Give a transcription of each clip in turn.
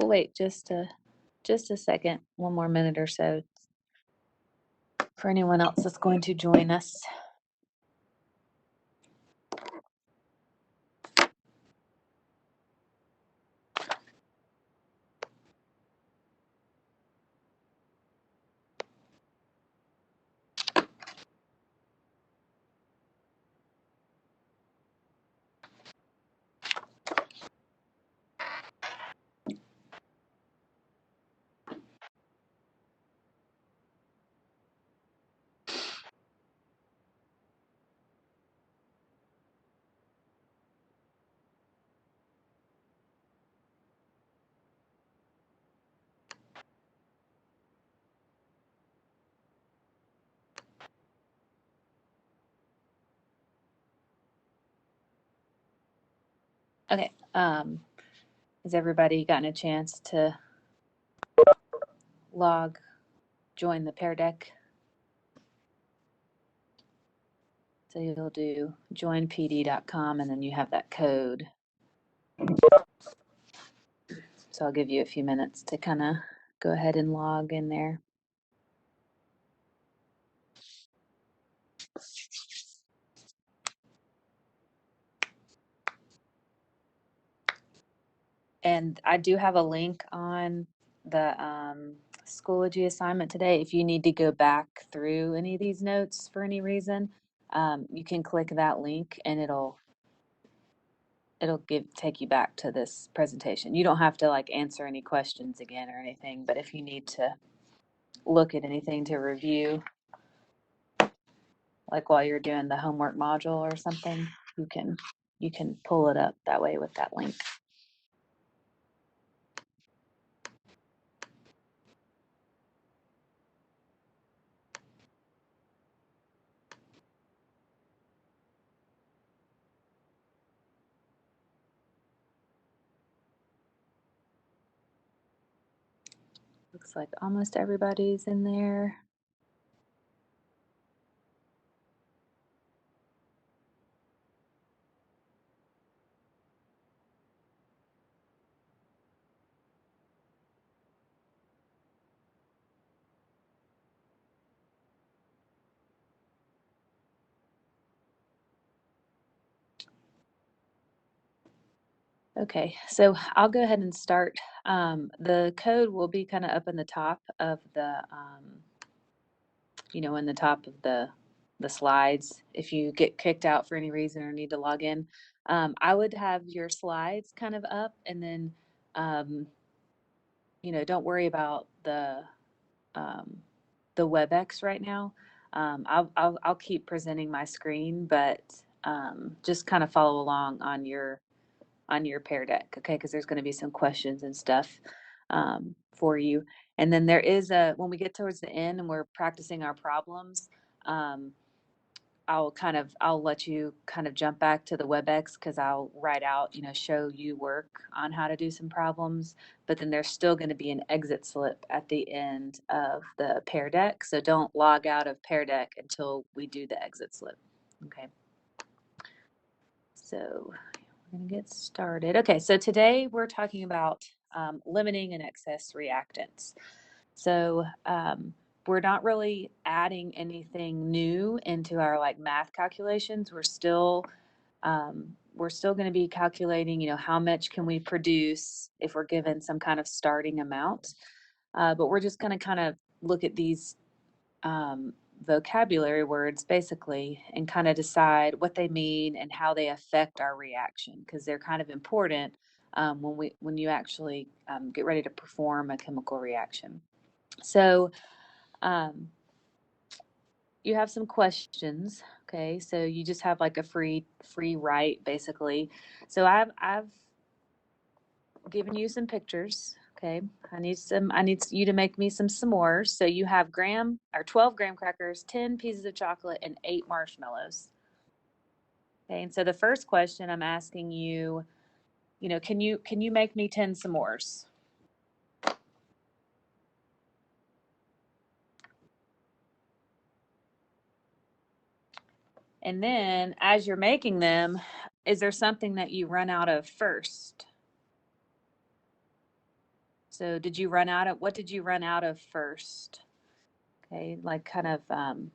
we'll wait just a second, one more minute or so for anyone else that's going to join us. Okay, has everybody gotten a chance to join the Pear Deck? So you'll do joinpd.com and then you have that code. So I'll give you a few minutes to kind of go ahead and log in there. And I do have a link on the Schoology assignment today. If you need to go back through any of these notes for any reason, you can click that link and it'll take you back to this presentation. You don't have to like answer any questions again or anything, but if you need to look at anything to review, like while you're doing the homework module or something, you can pull it up that way with that link. Looks like almost everybody's in there. Okay, so I'll go ahead and start. The code will be kind of up in the top of the, in the top of the slides. If you get kicked out for any reason or need to log in, I would have your slides kind of up, and then, don't worry about the WebEx right now. I'll keep presenting my screen, but just kind of follow along on your Pear Deck, okay? Because there's going to be some questions and stuff for you. And then there is when we get towards the end and we're practicing our problems, I'll let you kind of jump back to the WebEx because I'll write out, show you work on how to do some problems. But then there's still going to be an exit slip at the end of the Pear Deck. So don't log out of Pear Deck until we do the exit slip, okay? So we're going to get started. Okay, so today we're talking about limiting and excess reactants. So we're not really adding anything new into our like math calculations. We're still going to be calculating, how much can we produce if we're given some kind of starting amount. But we're just going to kind of look at these vocabulary words basically and kind of decide what they mean and how they affect our reaction, because they're kind of important when you actually get ready to perform a chemical reaction. So you have some questions, okay? So you just have like a free write basically. So I've given you some pictures. Okay, I need you to make me some s'mores. So you have 12 graham crackers, 10 pieces of chocolate, and 8 marshmallows. Okay, and so the first question I'm asking you, can you make me 10 s'mores? And then as you're making them, is there something that you run out of first? So what did you run out of first? Okay, like kind of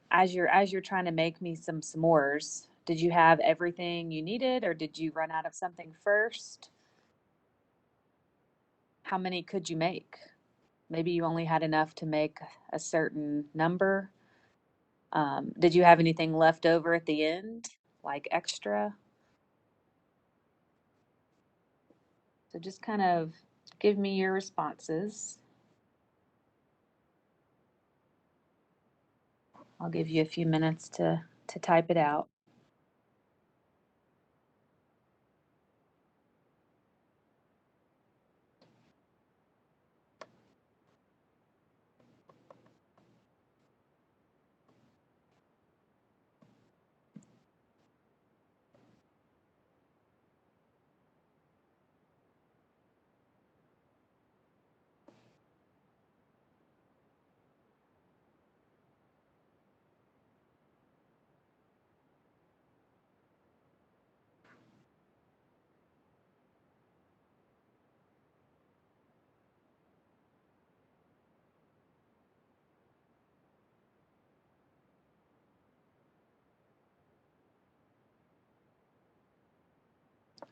as you're trying to make me some s'mores, did you have everything you needed or did you run out of something first? How many could you make? Maybe you only had enough to make a certain number. Did you have anything left over at the end, like extra? So just kind of give me your responses. I'll give you a few minutes to type it out.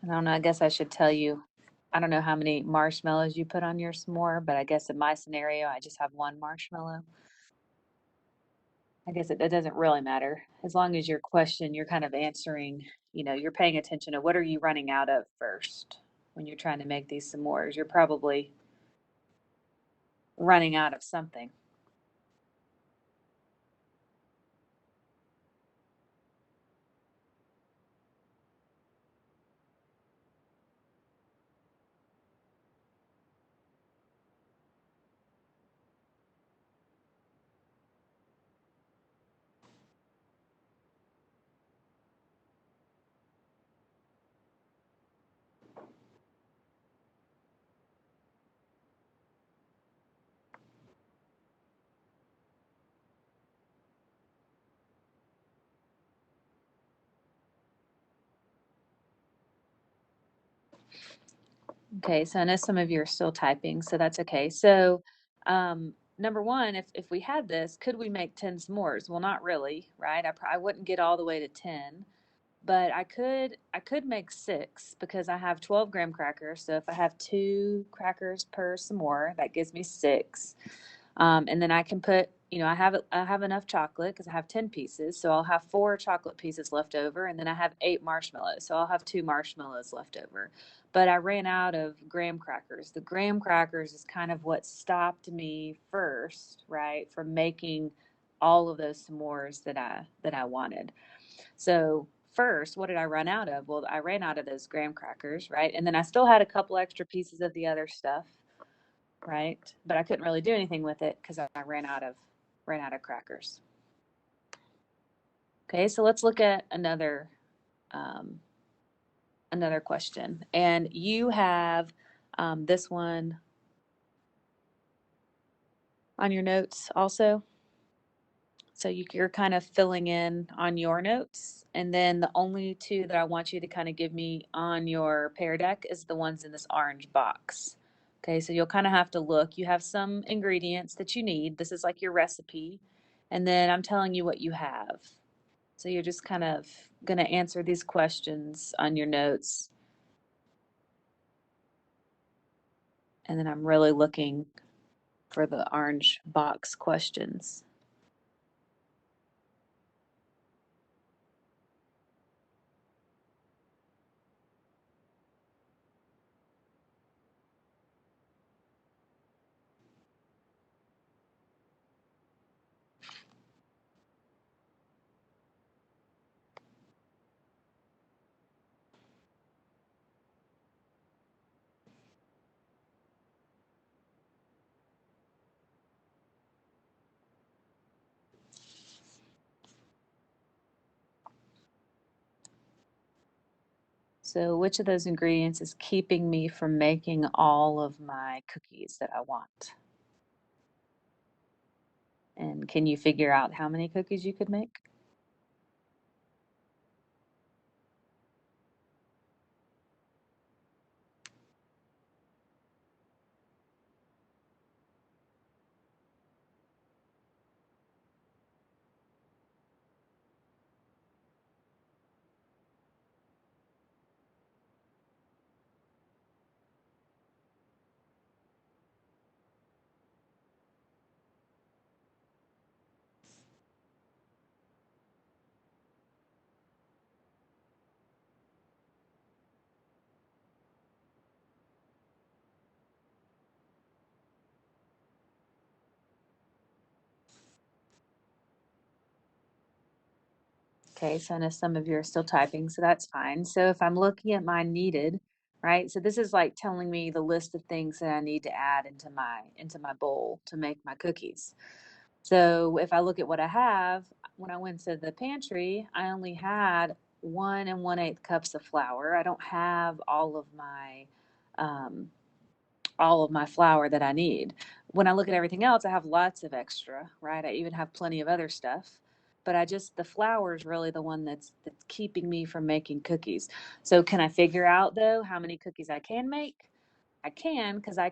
I don't know, I guess I should tell you, I don't know how many marshmallows you put on your s'more, but I guess in my scenario, I just have one marshmallow. I guess it doesn't really matter. As long as your question, you're kind of answering, you're paying attention to what are you running out of first when you're trying to make these s'mores. You're probably running out of something. Okay, so I know some of you are still typing, so that's okay. So, number one, if we had this, could we make 10 s'mores? Well, not really, right? I wouldn't get all the way to 10, but I could make six because I have 12 graham crackers. So if I have two crackers per s'more, that gives me six. And then I can put, I have enough chocolate because I have 10 pieces. So I'll have four chocolate pieces left over. And then I have eight marshmallows. So I'll have two marshmallows left over. But I ran out of graham crackers. The graham crackers is kind of what stopped me first, right, from making all of those s'mores that I wanted. So first, what did I run out of? Well, I ran out of those graham crackers, right? And then I still had a couple extra pieces of the other stuff, right? But I couldn't really do anything with it because I ran out of crackers. Okay, so let's look at um, another question. And you have this one on your notes also. So you're kind of filling in on your notes. And then the only two that I want you to kind of give me on your pear deck is the ones in this orange box. Okay, so you'll kind of have to look. You have some ingredients that you need. This is like your recipe. And then I'm telling you what you have. So you're just kind of going to answer these questions on your notes. And then I'm really looking for the orange box questions. So which of those ingredients is keeping me from making all of my cookies that I want? And can you figure out how many cookies you could make? Okay, so I know some of you are still typing, so that's fine. So if I'm looking at my needed, right? So this is like telling me the list of things that I need to add into my bowl to make my cookies. So if I look at what I have, when I went to the pantry, I only had 1 1/8 cups of flour. I don't have um, all of my flour that I need. When I look at everything else, I have lots of extra, right? I even have plenty of other stuff. But the flour is really the one that's keeping me from making cookies. So can I figure out though how many cookies I can make? I can because I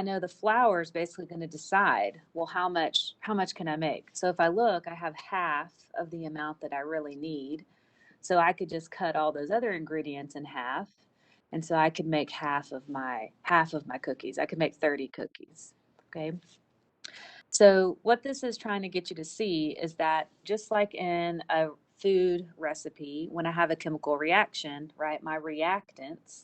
know the flour is basically going to decide, well, how much can I make? So if I look, I have half of the amount that I really need. So I could just cut all those other ingredients in half. And so I could make half of my cookies. I could make 30 cookies. Okay. So what this is trying to get you to see is that just like in a food recipe, when I have a chemical reaction, right, my reactants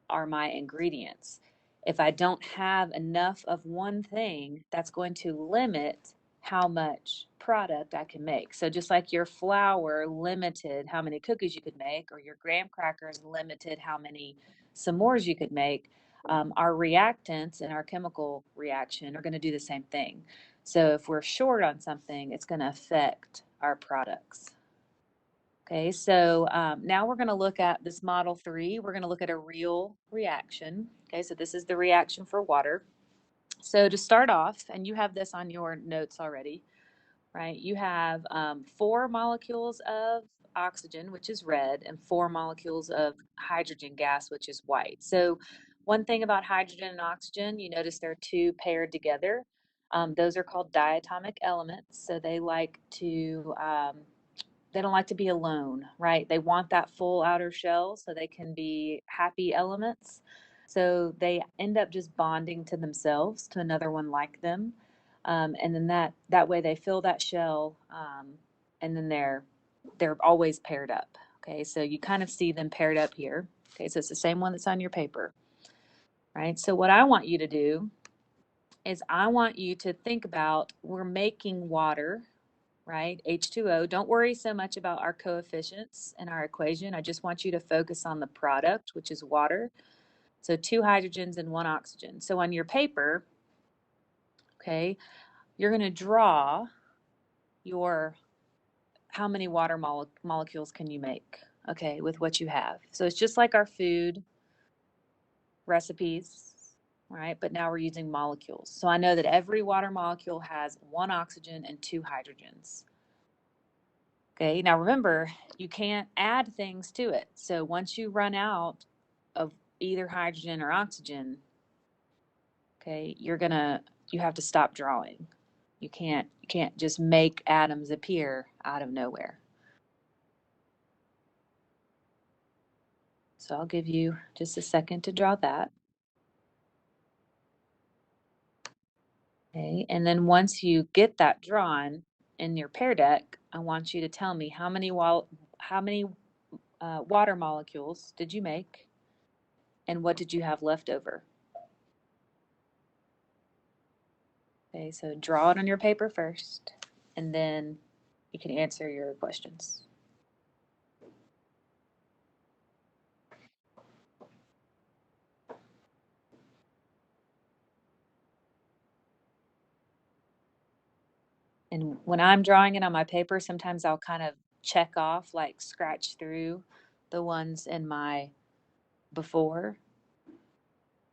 are my ingredients. If I don't have enough of one thing, that's going to limit how much product I can make. So just like your flour limited how many cookies you could make, or your graham crackers limited how many s'mores you could make, our reactants in our chemical reaction are going to do the same thing. So if we're short on something, it's going to affect our products. Okay, so now we're going to look at this model 3. We're going to look at a real reaction. Okay, so this is the reaction for water. So to start off, and you have this on your notes already, right? You have 4 molecules of oxygen, which is red, and 4 molecules of hydrogen gas, which is white. So one thing about hydrogen and oxygen, you notice they're 2 paired together. Those are called diatomic elements. So they don't like to be alone, right? They want that full outer shell so they can be happy elements. So they end up just bonding to themselves, to another one like them. And then that way they fill that shell, and then they're always paired up. Okay, so you kind of see them paired up here. Okay, so it's the same one that's on your paper, right? So what I want you to do is I want you to think about, we're making water, right? H2O. Don't worry so much about our coefficients in our equation. I just want you to focus on the product, which is water. So 2 hydrogens and 1 oxygen. So on your paper, okay, you're going to draw your how many water molecules can you make, okay, with what you have. So it's just like our food recipes, right? But now we're using molecules. So I know that every water molecule has 1 oxygen and 2 hydrogens. Okay, now remember, you can't add things to it. So once you run out of either hydrogen or oxygen, okay, you have to stop drawing. You can't just make atoms appear out of nowhere. So I'll give you just a second to draw that. Okay, and then once you get that drawn in your pear deck, I want you to tell me how many water molecules did you make, and what did you have left over? Okay, so draw it on your paper first, and then you can answer your questions. And when I'm drawing it on my paper, sometimes I'll kind of check off, like scratch through the ones in my before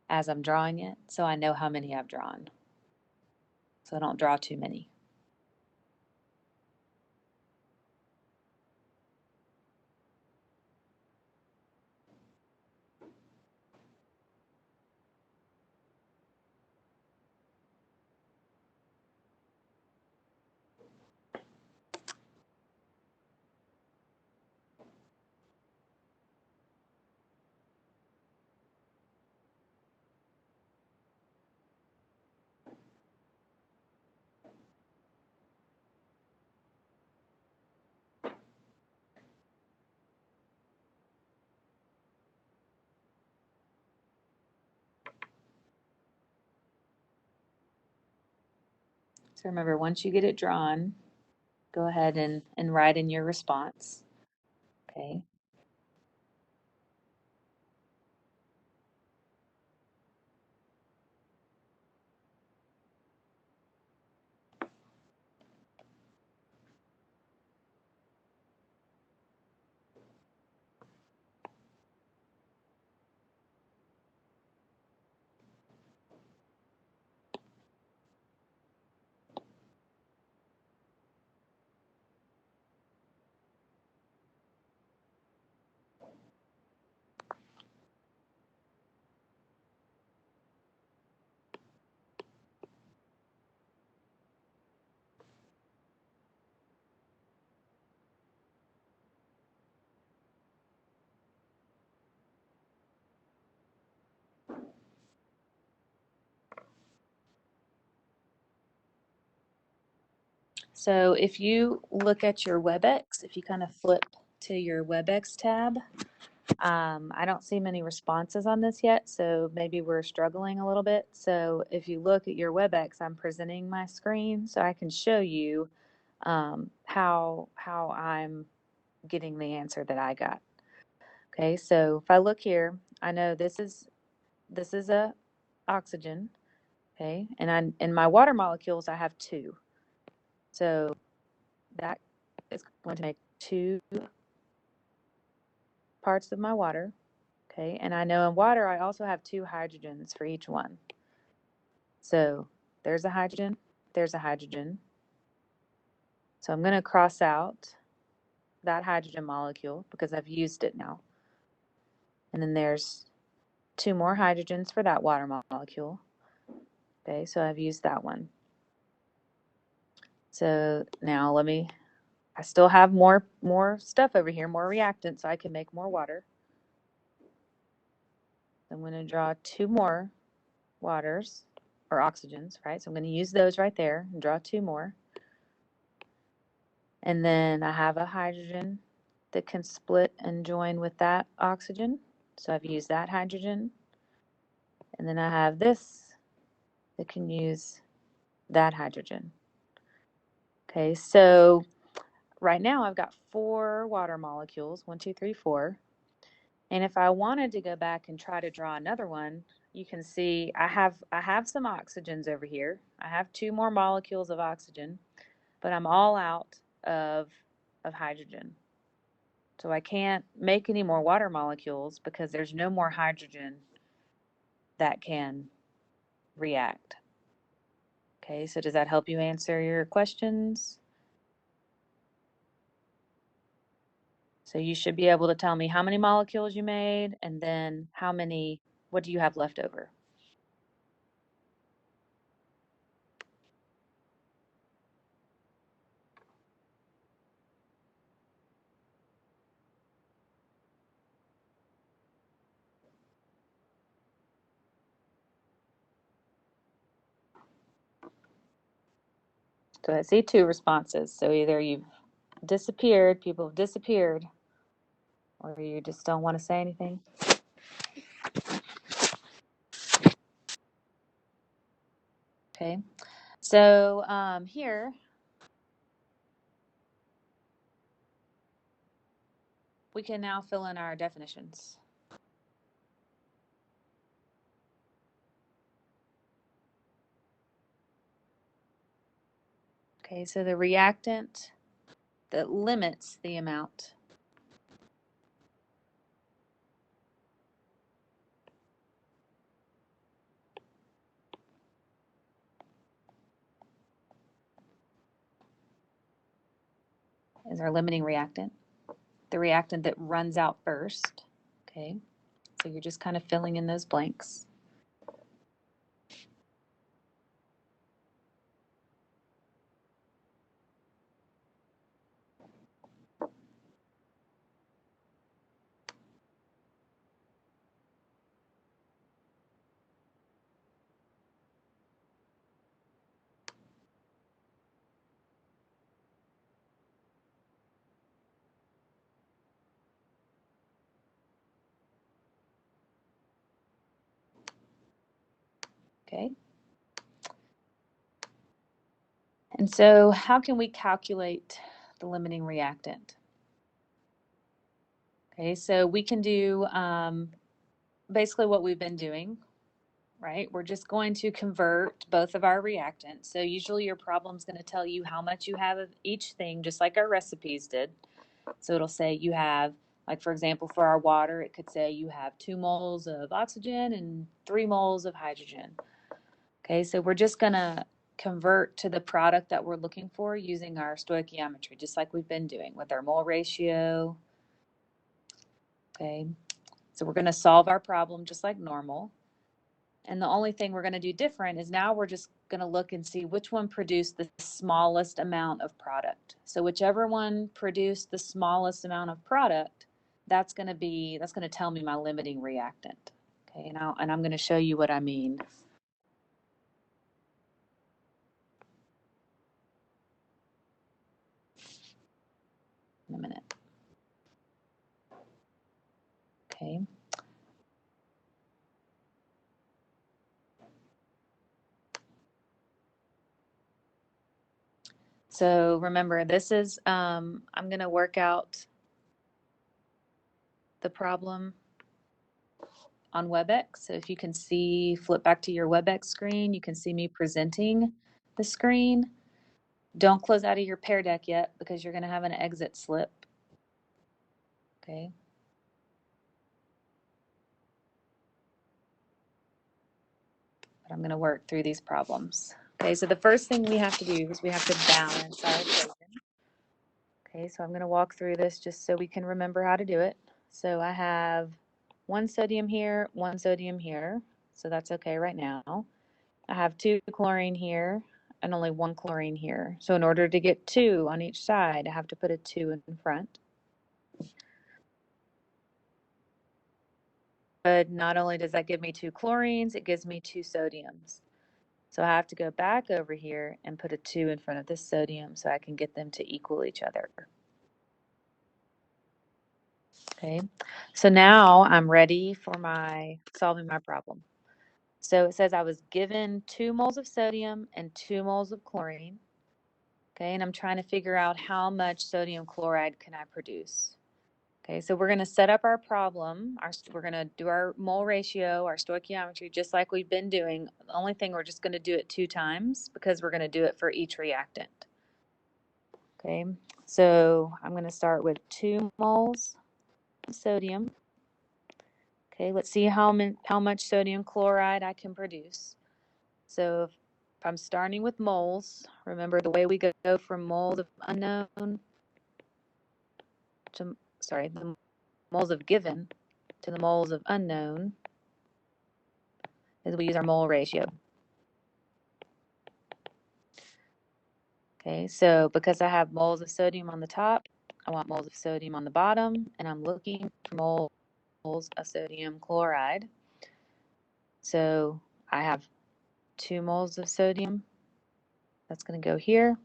as I'm drawing it, so I know how many I've drawn. So I don't draw too many. So remember, once you get it drawn, go ahead and write in your response. Okay. So if you look at your WebEx, if you kind of flip to your WebEx tab, I don't see many responses on this yet, so maybe we're struggling a little bit. So if you look at your WebEx, I'm presenting my screen so I can show you how I'm getting the answer that I got. Okay, so if I look here, I know this is a oxygen. Okay, and in my water molecules I have 2. So that is going to make 2 parts of my water. Okay, and I know in water I also have 2 hydrogens for each one. So there's a hydrogen, there's a hydrogen. So I'm going to cross out that hydrogen molecule because I've used it now. And then there's 2 more hydrogens for that water molecule. Okay, so I've used that one. So now I still have more stuff over here, more reactant, so I can make more water. I'm going to draw 2 more waters, or oxygens, right? So I'm going to use those right there and draw 2 more. And then I have a hydrogen that can split and join with that oxygen. So I've used that hydrogen. And then I have this that can use that hydrogen. Okay, so right now I've got 4 water molecules, 1, 2, 3, 4. And if I wanted to go back and try to draw another one, you can see I have some oxygens over here. I have 2 more molecules of oxygen, but I'm all out of hydrogen. So I can't make any more water molecules because there's no more hydrogen that can react. Okay, so does that help you answer your questions? So you should be able to tell me how many molecules you made and then what do you have left over? So I see 2 responses. So either you've disappeared, people have disappeared, or you just don't want to say anything. Okay, so here we can now fill in our definitions. Okay, so the reactant that limits the amount is our limiting reactant, the reactant that runs out first. Okay, so you're just kind of filling in those blanks. Okay, and so how can we calculate the limiting reactant? Okay, so we can do basically what we've been doing, right? We're just going to convert both of our reactants. So usually your problem's going to tell you how much you have of each thing, just like our recipes did. So it'll say you have, like for example, for our water, it could say you have 2 moles of oxygen and 3 moles of hydrogen. Okay, so we're just going to convert to the product that we're looking for using our stoichiometry, just like we've been doing with our mole ratio. Okay, so we're going to solve our problem just like normal. And the only thing we're going to do different is now we're just going to look and see which one produced the smallest amount of product. So whichever one produced the smallest amount of product, that's going to tell me my limiting reactant. Okay, and I'm going to show you what I mean in a minute. Okay. So remember, this is, I'm going to work out the problem on WebEx. So if you can see, flip back to your WebEx screen, you can see me presenting the screen. Don't close out of your Pear Deck yet because you're going to have an exit slip. Okay. But I'm going to work through these problems. Okay, so the first thing we have to do is we have to balance our equation. Okay, so I'm going to walk through this just so we can remember how to do it. So I have 1 sodium here, 1 sodium here. So that's okay right now. I have 2 chlorine here and only 1 chlorine here. So in order to get 2 on each side, I have to put a 2 in front. But not only does that give me 2 chlorines, it gives me 2 sodiums. So I have to go back over here and put a 2 in front of this sodium so I can get them to equal each other. Okay, so now I'm ready for solving my problem. So it says I was given 2 moles of sodium and 2 moles of chlorine. Okay, and I'm trying to figure out how much sodium chloride can I produce. Okay, so we're going to set up our problem. We're going to do our mole ratio, our stoichiometry, just like we've been doing. The only thing, we're just going to do it 2 times because we're going to do it for each reactant. Okay, so I'm going to start with 2 moles of sodium. Okay, let's see how much sodium chloride I can produce. So if I'm starting with moles, remember the way we go from moles of unknown to, the moles of given to the moles of unknown is we use our mole ratio. Okay, so because I have moles of sodium on the top, I want moles of sodium on the bottom, and I'm looking for moles of sodium chloride. So I have 2 moles of sodium. That's going to go here.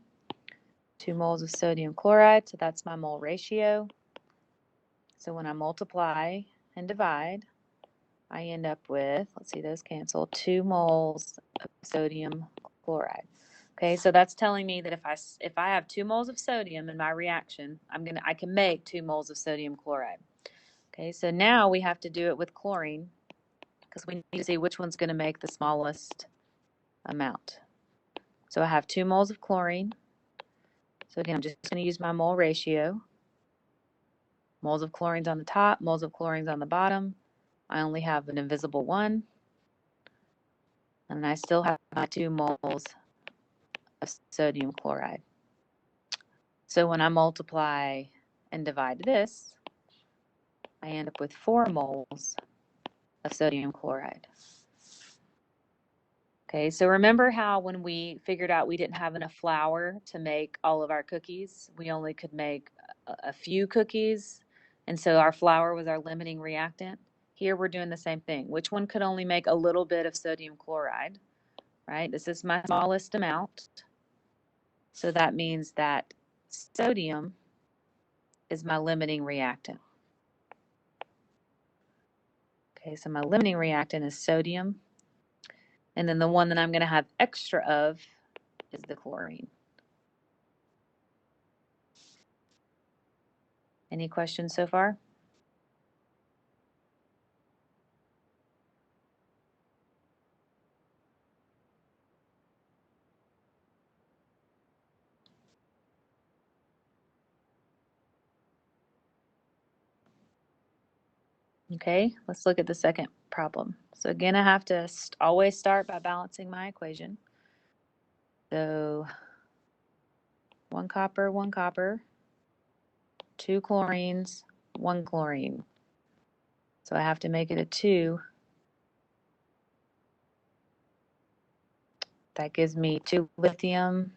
2 moles of sodium chloride, so that's my mole ratio. So when I multiply and divide, I end up with, let's see, those cancel, 2 moles of sodium chloride. Okay, so that's telling me that if I have 2 moles of sodium in my reaction, I can make 2 moles of sodium chloride. Okay, so now we have to do it with chlorine because we need to see which one's going to make the smallest amount. So I have 2 moles of chlorine. So again, I'm just going to use my mole ratio. Moles of chlorine's on the top, moles of chlorine's on the bottom. I only have an invisible 1. And I still have my 2 moles of sodium chloride. So when I multiply and divide this, I end up with 4 moles of sodium chloride. Okay, so remember how when we figured out we didn't have enough flour to make all of our cookies, we only could make a few cookies, and so our flour was our limiting reactant? Here we're doing the same thing. Which one could only make a little bit of sodium chloride, right? This is my smallest amount. So that means that sodium is my limiting reactant. Okay, so my limiting reactant is sodium. And then the one that I'm going to have extra of is the chlorine. Any questions so far? Okay, let's look at the second problem. So again, I have to always start by balancing my equation. So 1 copper, 2 chlorines, 1 chlorine. So I have to make it a 2. That gives me 2 lithium.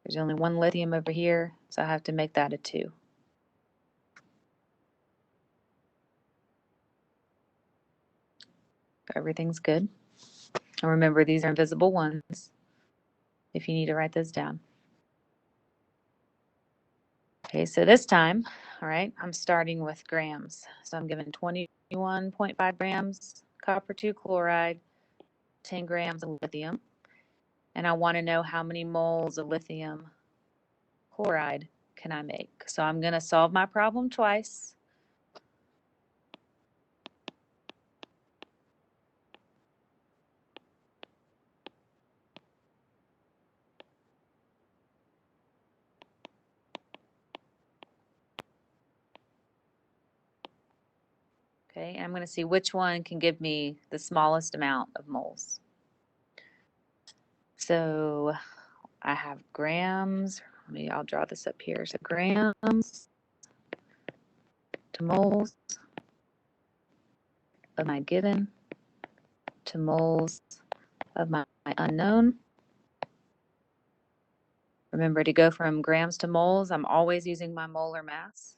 There's only 1 lithium over here, so I have to make that a 2. Everything's good. And remember, these are invisible ones if you need to write those down. Okay, so this time, all right, I'm starting with grams. So I'm given 21.5 grams copper 2 chloride, 10 grams of lithium. And I want to know how many moles of lithium chloride can I make. So I'm going to solve my problem twice. Okay, and I'm going to see which one can give me the smallest amount of moles. So I have grams. I'll draw this up here. So grams to moles of my given to moles of my unknown. Remember, to go from grams to moles, I'm always using my molar mass.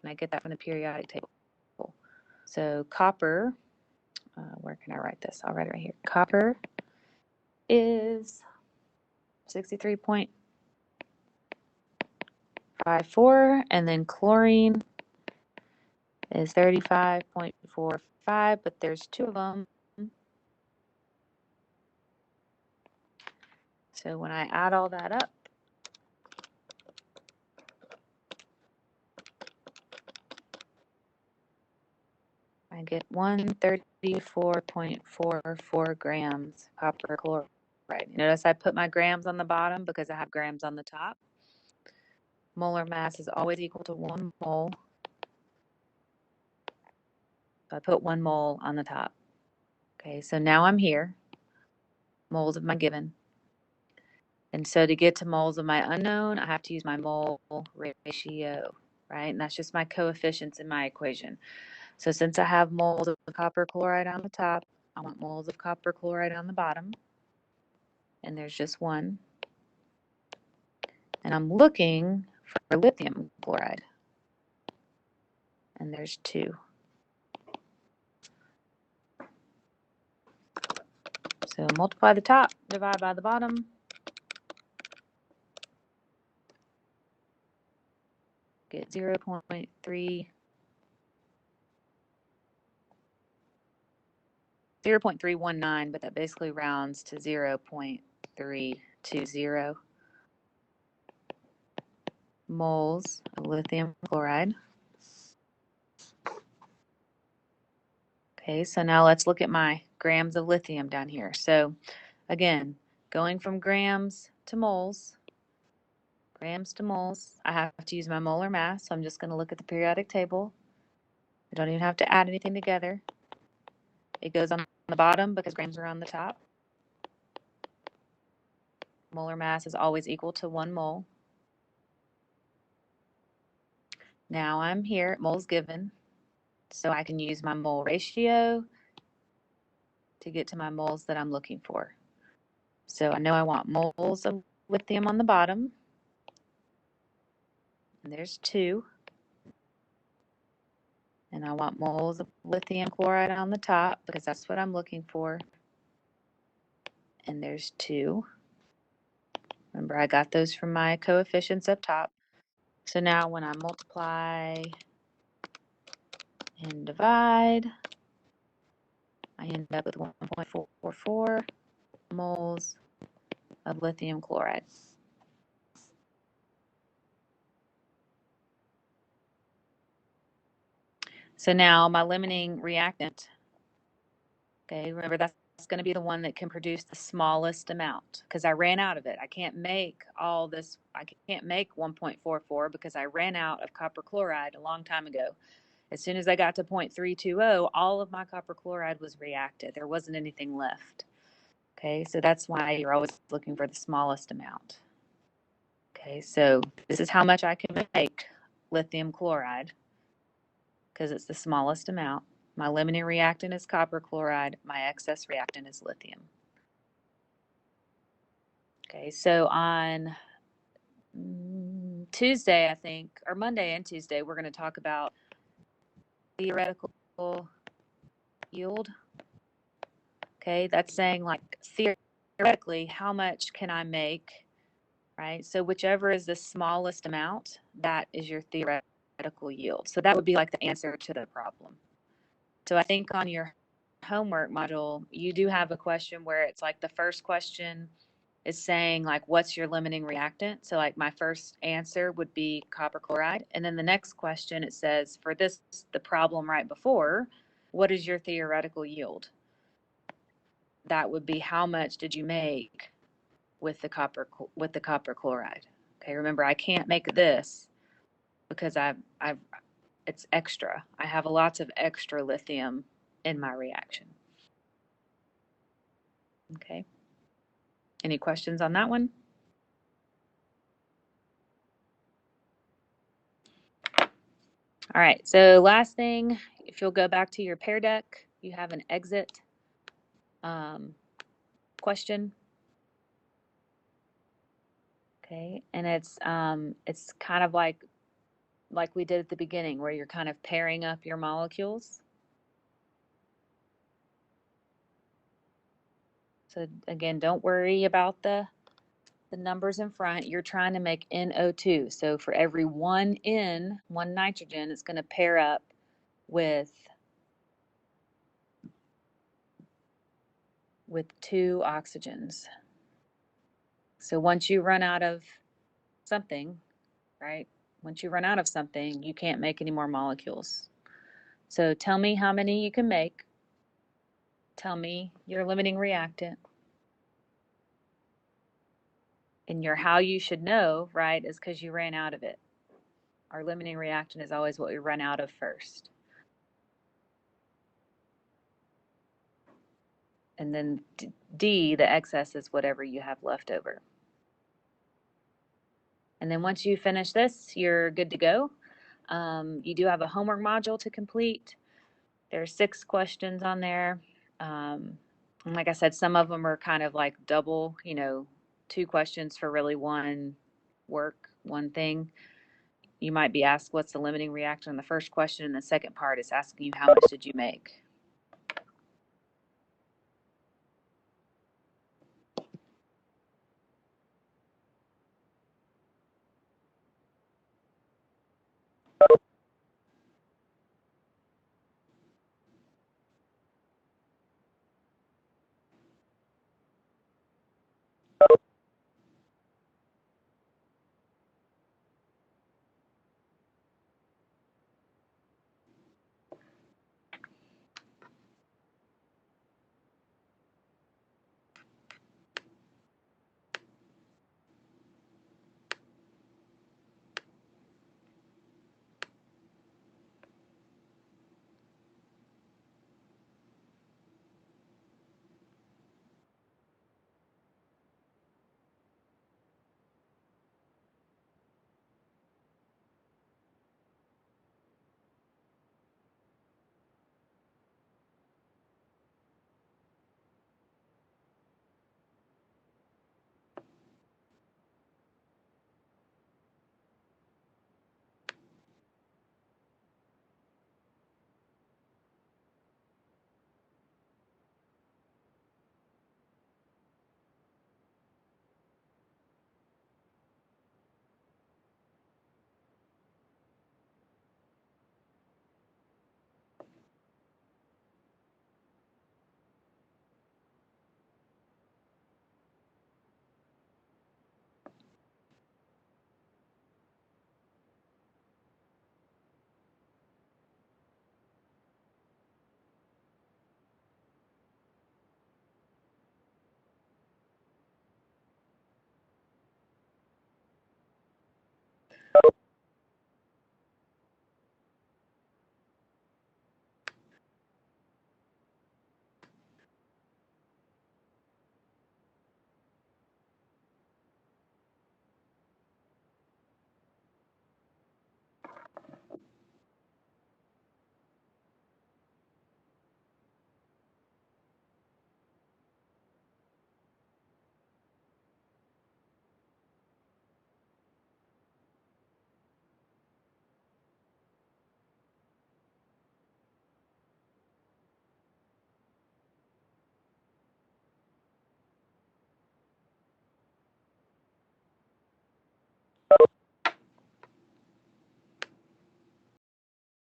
And I get that from the periodic table. So copper, where can I write this? I'll write it right here. Copper is 63.54, and then chlorine is 35.45, but there's 2 of them. So when I add all that up, I get 134.44 grams copper chloride. Notice I put my grams on the bottom because I have grams on the top. Molar mass is always equal to 1 mole. So I put 1 mole on the top. Okay, so now I'm here. Moles of my given. And so to get to moles of my unknown, I have to use my mole ratio, right? And that's just my coefficients in my equation. So since I have moles of copper chloride on the top, I want moles of copper chloride on the bottom. And there's just 1. And I'm looking for lithium chloride. And there's 2. So multiply the top, divide by the bottom. Get 0.319, but that basically rounds to 0.320 moles of lithium chloride. Okay, so now let's look at my grams of lithium down here. So again, going from grams to moles, I have to use my molar mass. So I'm just going to look at the periodic table. I don't even have to add anything together. It goes on the bottom because grams are on the top. Molar mass is always equal to 1 mole. Now I'm here at moles given. So I can use my mole ratio to get to my moles that I'm looking for. So I know I want moles of lithium on the bottom. And there's 2. And I want moles of lithium chloride on the top because that's what I'm looking for. And there's 2. Remember, I got those from my coefficients up top. So now when I multiply and divide, I end up with 1.44 moles of lithium chloride. So now my limiting reactant, okay, remember that's going to be the one that can produce the smallest amount because I ran out of it. I can't make all this, I can't make 1.44 because I ran out of copper chloride a long time ago. As soon as I got to 0.320, all of my copper chloride was reacted. There wasn't anything left. Okay, so that's why you're always looking for the smallest amount. Okay, so this is how much I can make lithium chloride because it's the smallest amount. My limiting reactant is copper chloride. My excess reactant is lithium. Okay, so on Tuesday, I think, or Monday and Tuesday, we're going to talk about theoretical yield. Okay, that's saying like theoretically, how much can I make, right? So whichever is the smallest amount, that is your theoretical yield. So that would be like the answer to the problem. So I think on your homework module, you do have a question where it's like the first question is saying like, what's your limiting reactant? So like my first answer would be copper chloride. And then the next question, it says for this, the problem right before, what is your theoretical yield? That would be how much did you make with the copper chloride? Okay, remember I can't make this because it's extra. I have lots of extra lithium in my reaction. Okay. Any questions on that one? All right, so last thing, if you'll go back to your pair deck, you have an exit question. Okay, and it's kind of like we did at the beginning where you're kind of pairing up your molecules. So again, don't worry about the numbers in front. You're trying to make NO2. So for every one N, one nitrogen, it's going to pair up with two oxygens. So once you run out of something, right? Once you run out of something, you can't make any more molecules. So tell me how many you can make. Tell me your limiting reactant. And your how you should know, right, is because you ran out of it. Our limiting reactant is always what we run out of first. And then D, the excess, is whatever you have left over. And then once you finish this, you're good to go. You do have a homework module to complete. There are 6 questions on there. And like I said, some of them are kind of like double, 2 questions for really one thing. You might be asked what's the limiting reactant in the first question, and the second part is asking you how much did you make.